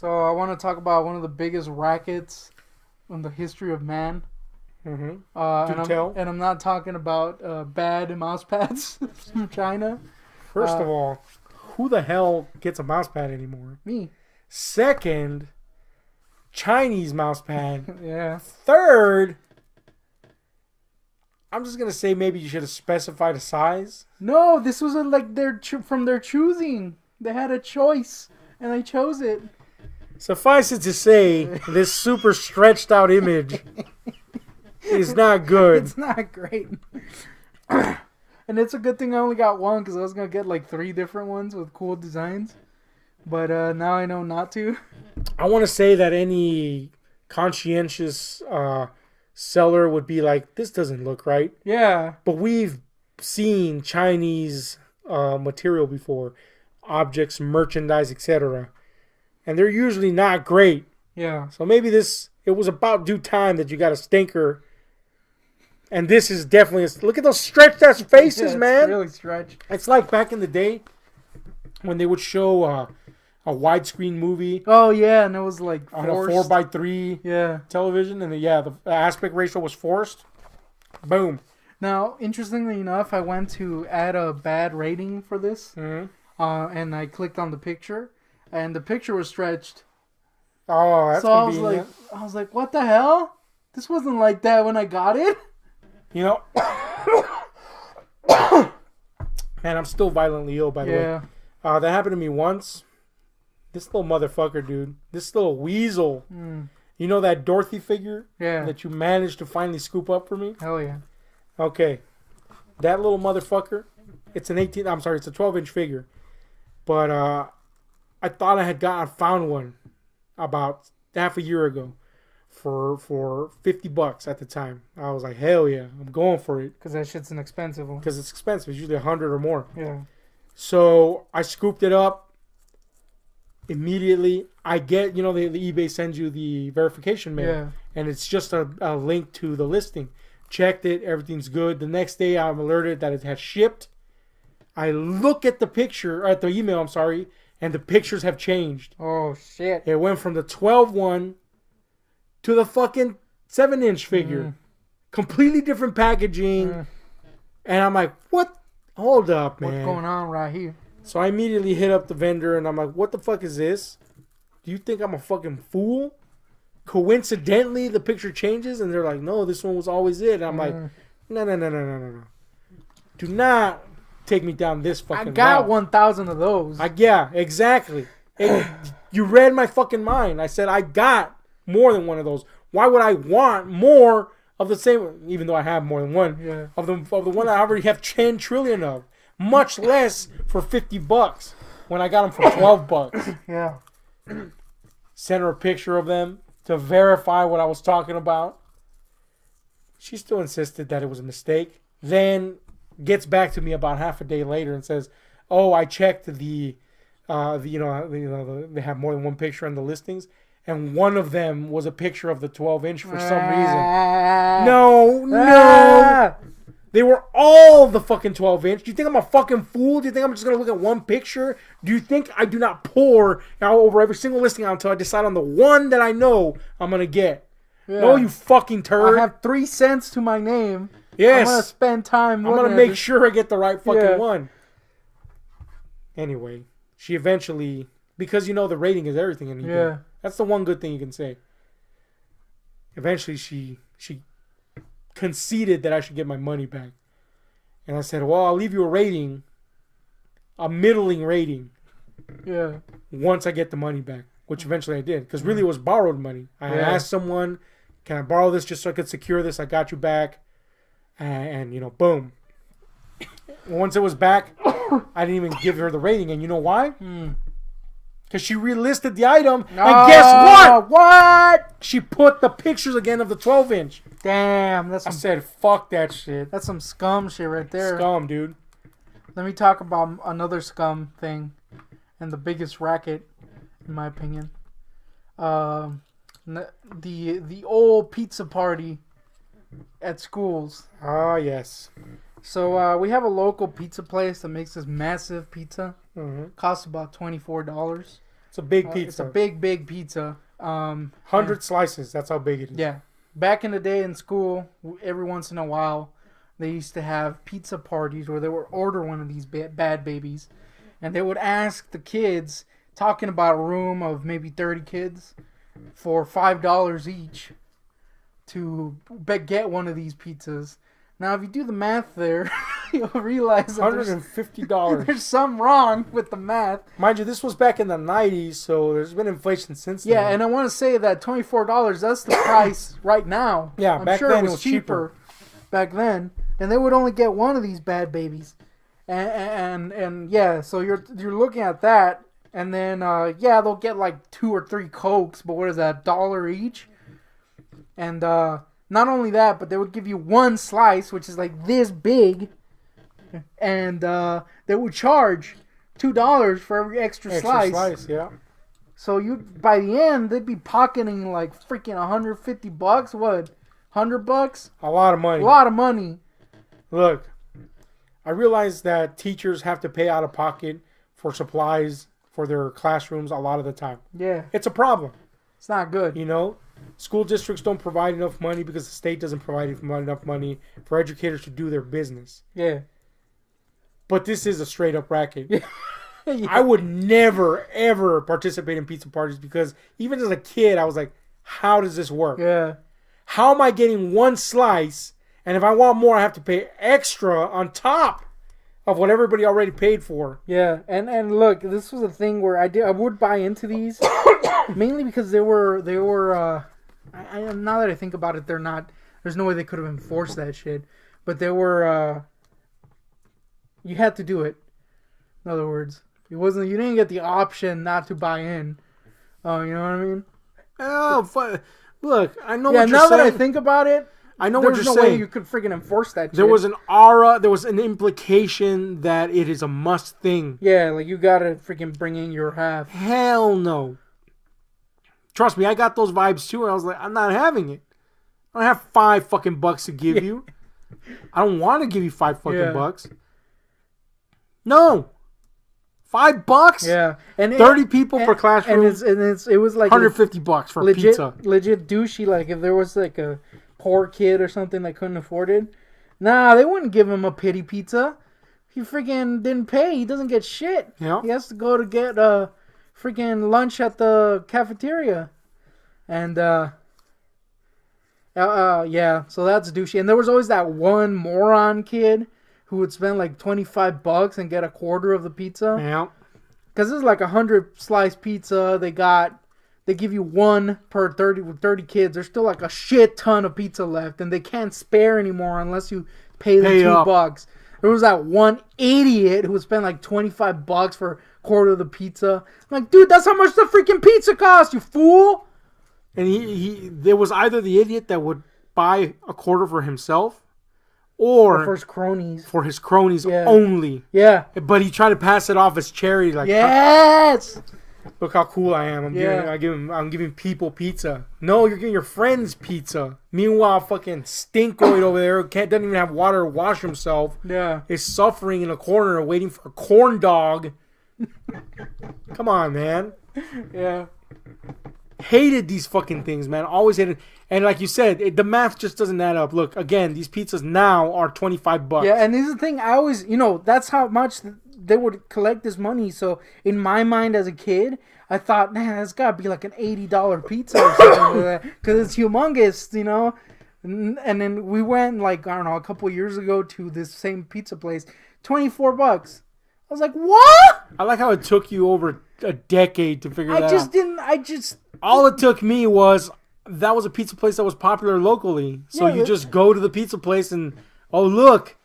So I want to talk about one of the biggest rackets in the history of man. Mm-hmm. And I'm not talking about bad mouse pads from China. First of all, who the hell gets a mouse pad anymore? Me. Second, Chinese mouse pad. Yeah. Third, I'm just gonna say maybe you should have specified a size. No, this was like from their choosing. They had a choice, and I chose it. Suffice it to say, this super stretched out image is not good. It's not great. And it's a good thing I only got one because I was going to get like 3 different ones with cool designs. But now I know not to. I want to say that any conscientious seller would be like, this doesn't look right. Yeah. But we've seen Chinese material before. Objects, merchandise, etc. And they're usually not great. Yeah. So maybe it was about due time that you got a stinker. And this is definitely look at those stretched ass faces, yeah, man. Really stretched. It's like back in the day when they would show a widescreen movie. Oh yeah, and it was like on a 4:3 television, and the aspect ratio was forced. Boom. Now, interestingly enough, I went to add a bad rating for this, Mm-hmm. And I clicked on the picture, and the picture was stretched. Oh, that's so convenient. I was like, what the hell? This wasn't like that when I got it. You know, man, I'm still violently ill, by the way. That happened to me once. This little motherfucker, dude. This little weasel. Mm. You know that Dorothy figure? Yeah. That you managed to finally scoop up for me? Hell yeah. Okay. That little motherfucker, it's a 12-inch figure. But I thought I had found one about half a year ago for $50 at the time. I was like, hell yeah, I'm going for it. Because that shit's an expensive one. Because it's expensive. It's usually $100 or more. Yeah. So I scooped it up immediately. I get, the eBay sends you the verification mail. Yeah. And it's just a link to the listing. Checked it. Everything's good. The next day I'm alerted that it has shipped. I look at the picture, at the email, I'm sorry, and the pictures have changed. Oh, shit. It went from the 12 one to the fucking 7-inch figure. Mm. Completely different packaging. Mm. And I'm like, what? Hold up, man. What's going on right here? So I immediately hit up the vendor and I'm like, what the fuck is this? Do you think I'm a fucking fool? Coincidentally, the picture changes and they're like, no, this one was always it. And I'm like, no. Do not take me down this fucking I got route. 1,000 of those. Yeah, exactly. You read my fucking mind. I said I got more than one of those. Why would I want more of the same? Even though I have more than one of the one I already have 10 trillion of. Much less for $50 when I got them for $12. Yeah. Sent her a picture of them to verify what I was talking about. She still insisted that it was a mistake. Then gets back to me about half a day later and says, "Oh, I checked they have more than one picture on the listings, and one of them was a picture of the 12-inch for some reason." No. They were all the fucking 12-inch. Do you think I'm a fucking fool? Do you think I'm just going to look at one picture? Do you think I do not pore over every single listing until I decide on the one that I know I'm going to get? Yeah. No, you fucking turd. I have 3 cents to my name. Yes. I'm going to spend time. I'm going to make sure I get the right fucking one. Anyway, she eventually, because the rating is everything in eBay. Yeah. That's the one good thing you can say. Eventually, she conceded that I should get my money back. And I said, well, I'll leave you a middling rating. Yeah. Once I get the money back, which eventually I did. Because really it was borrowed money. I asked someone, can I borrow this just so I could secure this? I got you back. And boom. Once it was back, I didn't even give her the rating. And you know why? Because she relisted the item. And guess what? What? She put the pictures again of the 12-inch. Damn. I said, fuck that shit. That's some scum shit right there. Scum, dude. Let me talk about another scum thing. And the biggest racket, in my opinion. The old pizza party at schools. Ah, yes. So we have a local pizza place that makes this massive pizza. Mm-hmm. Costs about $24. It's a big pizza. It's a big pizza. 100 slices. That's how big it is. Yeah. Back in the day in school, every once in a while, they used to have pizza parties where they would order one of these bad babies. And they would ask the kids, talking about a room of maybe 30 kids, for $5 each to get one of these pizzas. Now, if you do the math there, you'll realize that $150. there's something wrong with the math. Mind you, this was back in the 90s, so there's been inflation since then. Yeah, and I want to say that $24, that's the price right now. Yeah, I'm back sure then it was cheaper back then. And they would only get one of these bad babies. And yeah, so you're looking at that. And then, they'll get like 2 or 3 Cokes, but what is that, $1 each? And not only that, but they would give you one slice, which is like this big, and they would charge $2 for every extra slice. Yeah. So by the end, they'd be pocketing like freaking $150. What, $100? A lot of money. A lot of money. Look, I realize that teachers have to pay out of pocket for supplies for their classrooms a lot of the time. Yeah. It's a problem. It's not good. You know, school districts don't provide enough money because the state doesn't provide enough money for educators to do their business. Yeah. But this is a straight up racket. Yeah. I would never, ever participate in pizza parties because even as a kid, I was like, how does this work? Yeah. How am I getting one slice? And if I want more, I have to pay extra on top of what everybody already paid for. Yeah, and look, this was a thing where I would buy into these mainly because they were now that I think about it, there's no way they could have enforced that shit, but they were you had to do it. In other words, you didn't get the option not to buy in. Oh, you know what I mean? Oh, look, I know what you're saying. Yeah, now that I think about it, I know what you're saying. There's no way you could freaking enforce that shit. There was an aura, there was an implication that it is a must thing. Yeah, like you gotta freaking bring in your half. Hell no. Trust me, I got those vibes too, and I was like, I'm not having it. I don't have $5 to give you. I don't want to give you $5 No. $5? Yeah, and 30 people per classroom. And it was like $150 for pizza. Legit douchey. Like if there was like a poor kid or something that couldn't afford it, nah, they wouldn't give him a pity pizza. He freaking didn't pay. He doesn't get shit. Yeah. He has to go to get freaking lunch at the cafeteria, and yeah. So that's douchey. And there was always that one moron kid who would spend like $25 and get a quarter of the pizza. Yeah. Because this is like 100 slice pizza. They give you one per 30 kids. There's still like a shit ton of pizza left, and they can't spare anymore unless you pay them $2. There was that one idiot who would spend like $25 for a quarter of the pizza. I'm like, dude, that's how much the freaking pizza costs, you fool! And there was either the idiot that would buy a quarter for himself, or for his cronies. For his cronies only. Yeah. But he tried to pass it off as charity. Like, yes! Look how cool I am. I'm giving people pizza. No, you're giving your friends pizza. Meanwhile, fucking Stinkoid over there doesn't even have water to wash himself. Yeah. Is suffering in a corner waiting for a corn dog. Come on, man. Yeah. Hated these fucking things, man. Always hated. And like you said, the math just doesn't add up. Look, again, these pizzas now are $25. Yeah, and this is the thing. I always, that's how much they would collect this money. So in my mind as a kid, I thought, man, it's got to be like an $80 pizza or something like that. Because it's humongous, And then we went, like, I don't know, a couple of years ago to this same pizza place. $24. I was like, what? I like how it took you over a decade to figure that out. All it took me was, that was a pizza place that was popular locally. So you just go to the pizza place and, oh, look,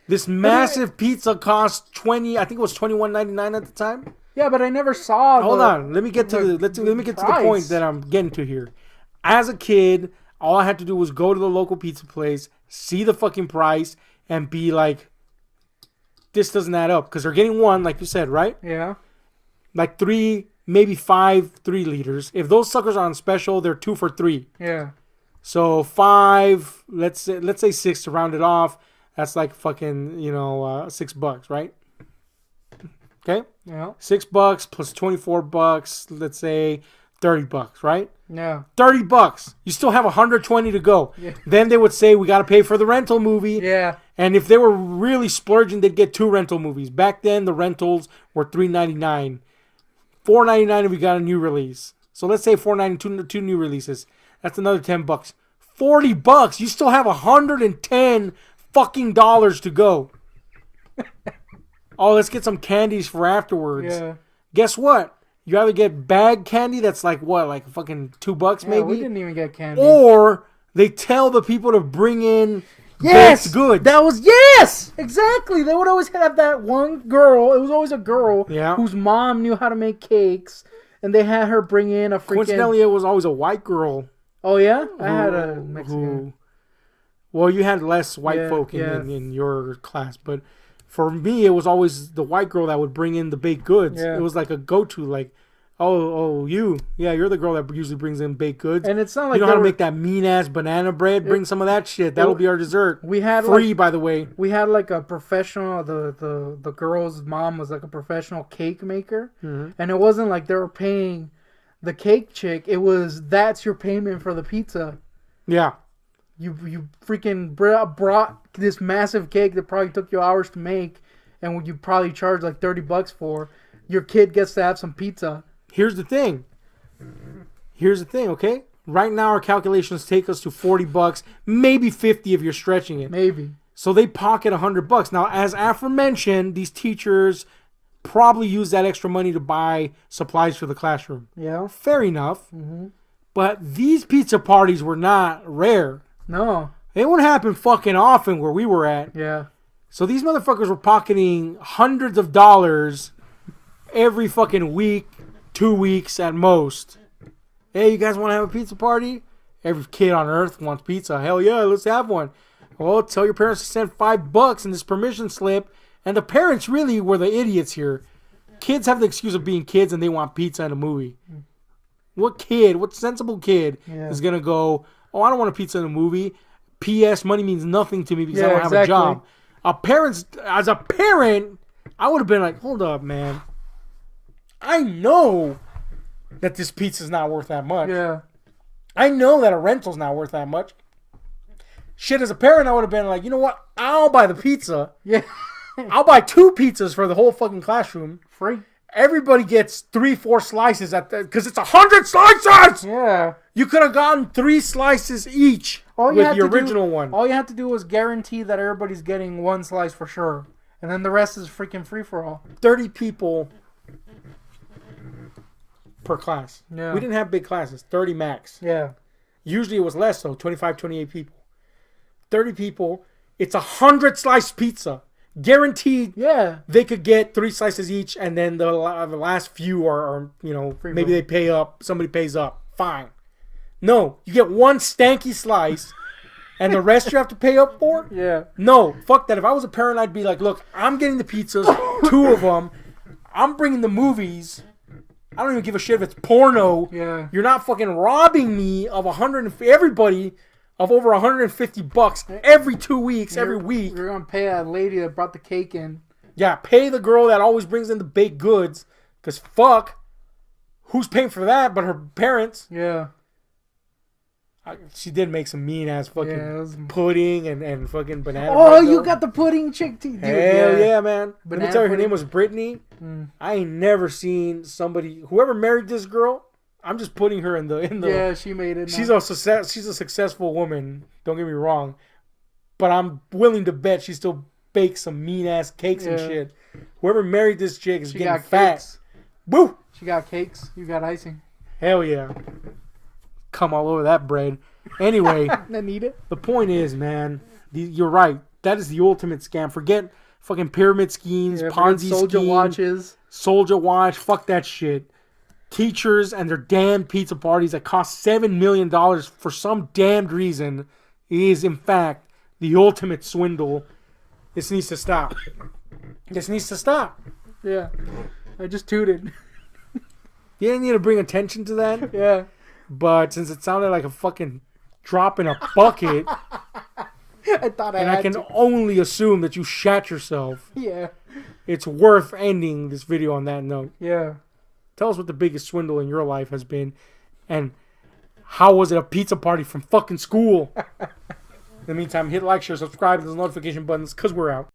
this massive pizza cost I think it was $21.99 at the time. Yeah, but I never saw. Hold on, let me get to the point that I'm getting to here. As a kid, all I had to do was go to the local pizza place, see the fucking price, and be like, this doesn't add up. Because they're getting one, like you said, right? Yeah. Like 3, maybe 5 3-liters. If those suckers are on special, they're 2 for $3. Yeah. So 5, let's say 6 to round it off. That's like fucking, $6, right? Okay? Yeah. $6 plus $24, let's say $30, right? Yeah. $30. You still have 120 to go. Yeah. Then they would say we got to pay for the rental movie. Yeah. And if they were really splurging, they'd get 2 rental movies. Back then, the rentals were $3.99, $4.99 if we got a new release. So let's say $4.99, two new releases. That's another $10. $40. You still have 110 fucking dollars to go. Oh, let's get some candies for afterwards. Yeah. Guess what? You either get bag candy that's like what, like fucking $2 maybe? We didn't even get candy. Or they tell the people to bring in yes, good. That was yes, exactly. They would always have that one girl. It was always a girl whose mom knew how to make cakes, and they had her bring in a freaking. Coincidentally, it was always a white girl. Oh yeah, I had a Mexican. Well, you had less white folk in your class, but for me, it was always the white girl that would bring in the baked goods. Yeah. It was like a go-to, like, you're the girl that usually brings in baked goods. And it's not like you know how to make that mean-ass banana bread? Bring some of that shit. That'll be our dessert. We had free, by the way. We had like a professional. The girl's mom was like a professional cake maker, and it wasn't like they were paying the cake chick. It was that's your payment for the pizza. Yeah. You freaking brought this massive cake that probably took you hours to make, and you probably charged like $30 for. Your kid gets to have some pizza. Here's the thing, okay? Right now, our calculations take us to $40, maybe $50 if you're stretching it. Maybe. So they pocket $100. Now, as aforementioned, these teachers probably use that extra money to buy supplies for the classroom. Yeah. Fair enough. Mm-hmm. But these pizza parties were not rare. No. They wouldn't happen fucking often where we were at. Yeah. So these motherfuckers were pocketing hundreds of dollars every fucking week, 2 weeks at most. Hey, you guys want to have a pizza party? Every kid on earth wants pizza. Hell yeah, let's have one. Well, tell your parents to send $5 in this permission slip. And the parents really were the idiots here. Kids have the excuse of being kids and they want pizza in a movie. What sensible kid is going to go, oh, I don't want a pizza in a movie. P.S. Money means nothing to me because I don't have a job. As a parent, I would have been like, hold up, man. I know that this pizza's not worth that much. Yeah. I know that a rental's not worth that much. Shit, as a parent, I would have been like, you know what? I'll buy the pizza. Yeah. I'll buy 2 pizzas for the whole fucking classroom. Free. Everybody gets 3-4 slices because it's 100 slices. Yeah. You could have gotten 3 slices each with the original one. All you had to do was guarantee that everybody's getting 1 slice for sure, and then the rest is freaking free for all. 30 people per class. Yeah. We didn't have big classes. 30 max. Yeah. Usually it was less though. 25, 28 people. 30 people. It's 100 slice pizza. Guaranteed. Yeah. They could get 3 slices each, and then the last few are free maybe they pay up. Somebody pays up. Fine. No, you get 1 stanky slice, and the rest you have to pay up for. Yeah. No, fuck that. If I was a parent, I'd be like, look, I'm getting the pizzas, 2 of them. I'm bringing the movies. I don't even give a shit if it's porno. Yeah. You're not fucking robbing me of everybody of over $150 every 2 weeks, every week. You're gonna pay that lady that brought the cake in. Yeah, pay the girl that always brings in the baked goods. Because fuck, who's paying for that but her parents? Yeah. She did make some mean ass fucking pudding and fucking banana. Oh, you got the pudding chick too, dude. Hell yeah, man. Let me tell you, her name was Brittany. Mm. I ain't never seen somebody, whoever married this girl. I'm just putting her in the. Yeah, she made it. She's a successful woman. Don't get me wrong, but I'm willing to bet she still bakes some mean ass cakes and shit. Whoever married this chick is getting fat. Cakes. Woo! She got cakes. You got icing. Hell yeah! Come all over that bread. Anyway, I need it. The point is, man, you're right. That is the ultimate scam. Forget fucking pyramid schemes, Ponzi schemes, Soldier Watch. Fuck that shit. Teachers and their damn pizza parties that cost $7 million for some damned reason is, in fact, the ultimate swindle. This needs to stop. This needs to stop. Yeah. I just tooted. You didn't need to bring attention to that. Yeah. But since it sounded like a fucking drop in a bucket, I thought I can only assume that you shat yourself. Yeah. it's worth ending this video on that note. Yeah. Tell us what the biggest swindle in your life has been, and how was it a pizza party from fucking school? In the meantime, hit like, share, subscribe, and those notification buttons, because we're out.